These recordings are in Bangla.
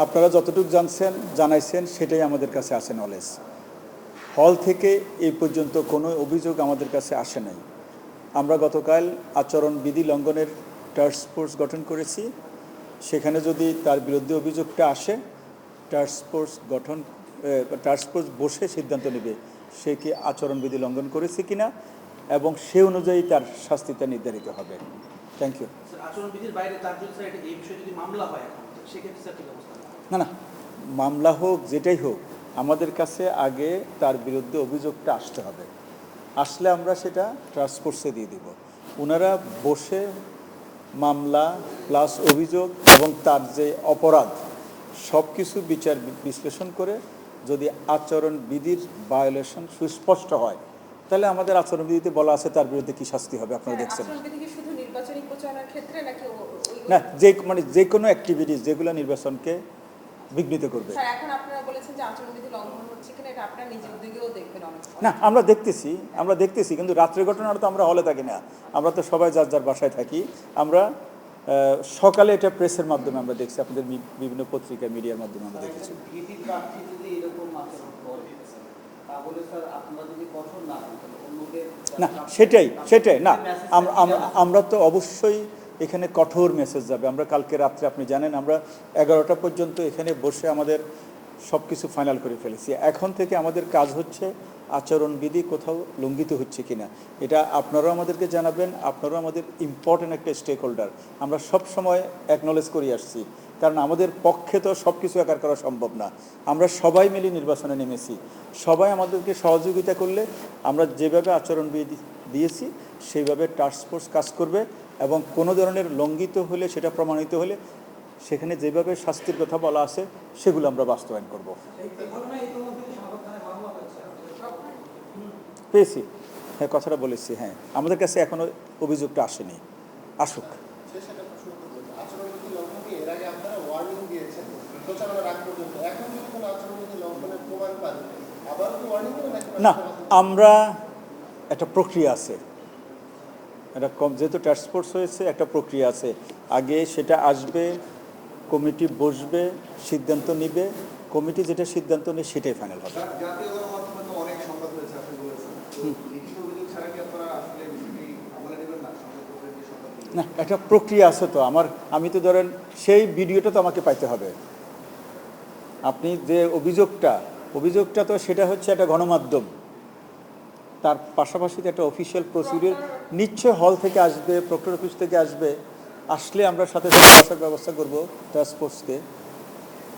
আপনারা যতটুকু জানাইছেন সেটাই আমাদের কাছে আছে নলেজ। হল থেকে এই পর্যন্ত কোনো অভিযোগ আমাদের কাছে আসে নাই। আমরা গতকাল আচরণবিধি লঙ্ঘনের টাস্ক ফোর্স গঠন করেছি। সেখানে যদি তার বিরুদ্ধে অভিযোগটা আসে, টাস্ক ফোর্স বসে সিদ্ধান্ত নেবে সে কি আচরণবিধি লঙ্ঘন করেছে কিনা এবং সে অনুযায়ী তার শাস্তিটা নির্ধারিত হবে। Thank you. আচরণবিধির বাইরে তার যদি এই বিষয়ে যদি মামলা হয় এখন সেক্ষেত্রে স্যার কি অবস্থা? না, মামলা হোক যেটাই হোক, আমাদের কাছে আগে তার বিরুদ্ধে অভিযোগটা আসতে হবে। আসলে আমরা সেটা টাস্ক ফোর্সে দিয়ে দিব। ওনারা বসে মামলা প্লাস অভিযোগ এবং তার যে অপরাধ সব কিছু বিচার বিশ্লেষণ করে যদি আচরণবিধির ভায়োলেশন সুস্পষ্ট হয়, তাহলে আমাদের আচরণবিধিতে বলা আছে তার বিরুদ্ধে কি শাস্তি হবে। আপনারা দেখছেন না, যে কোনো অ্যাক্টিভিটিস যেগুলো নির্বাচনকে বিঘ্নিত করবে। না, আমরা দেখতেছি কিন্তু রাত্রের ঘটনাটা তো আমরা হলে থাকি না, আমরা তো সবাই যার যার বাসায় থাকি। আমরা সকালে এটা প্রেসের মাধ্যমে আমরা দেখছি, আপনাদের বিভিন্ন পত্রিকা মিডিয়ার মাধ্যমে আমরা দেখেছি। না, সেটাই না, আমরা তো অবশ্যই এখানে কঠোর মেসেজ যাবে। আমরা কালকে রাত্রে আপনি জানেন আমরা 11টা পর্যন্ত এখানে বসে আমাদের সব কিছু ফাইনাল করে ফেলেছি। এখন থেকে আমাদের কাজ হচ্ছে আচরণবিধি কোথাও লঙ্ঘিত হচ্ছে কিনা এটা আপনারাও আমাদেরকে জানাবেন। আপনারাও আমাদের ইম্পর্টেন্ট একটা স্টেক হোল্ডার। আমরা সব সময় অ্যাকনলেজ করে আসছি, কারণ আমাদের পক্ষে তো সব কিছু একা করা সম্ভব না। আমরা সবাই মিলে নির্বাচনে নেমেছি। সবাই আমাদেরকে সহযোগিতা করলে আমরা যেভাবে আচরণবিধি দিয়েছি সেইভাবে টাস্ক ফোর্স কাজ করবে এবং কোনো ধরনের লঙ্ঘিত হলে, সেটা প্রমাণিত হলে সেখানে যেভাবে শাস্তির কথা বলা আছে সেগুলো আমরা বাস্তবায়ন করব। পেয়েছি, হ্যাঁ, কথাটা বলেছি। হ্যাঁ, আমাদের কাছে এখনো অভিযোগটা আসেনি, আসুক। না, আমরা একটা প্রক্রিয়া আছে, এটা যেহেতু টাস্ক ফোর্স হয়েছে একটা প্রক্রিয়া আছে। আগে সেটা আসবে, কমিটি বসবে, সিদ্ধান্ত নিবে, কমিটি যেটা সিদ্ধান্ত নেয় সেটাই ফাইনাল হবে। না, একটা প্রক্রিয়া আছে তো। আমি তো ধরেন সেই ভিডিওটা তো আমাকে পাইতে হবে। আপনি যে অভিযোগটা তো সেটা হচ্ছে একটা গণমাধ্যম, তার পাশাপাশি একটা অফিসিয়াল প্রসিডিউর নিশ্চয় হল থেকে আসবে, প্রক্টর অফিস থেকে আসলে আমরা সাথে সাথে বসার ব্যবস্থা করব টাস্ক ফোর্সকে।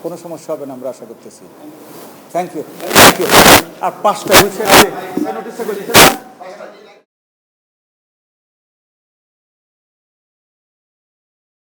কোনো সমস্যা হবে না আমরা আশা করতেছি। Thank you. আর 5টা বিষয়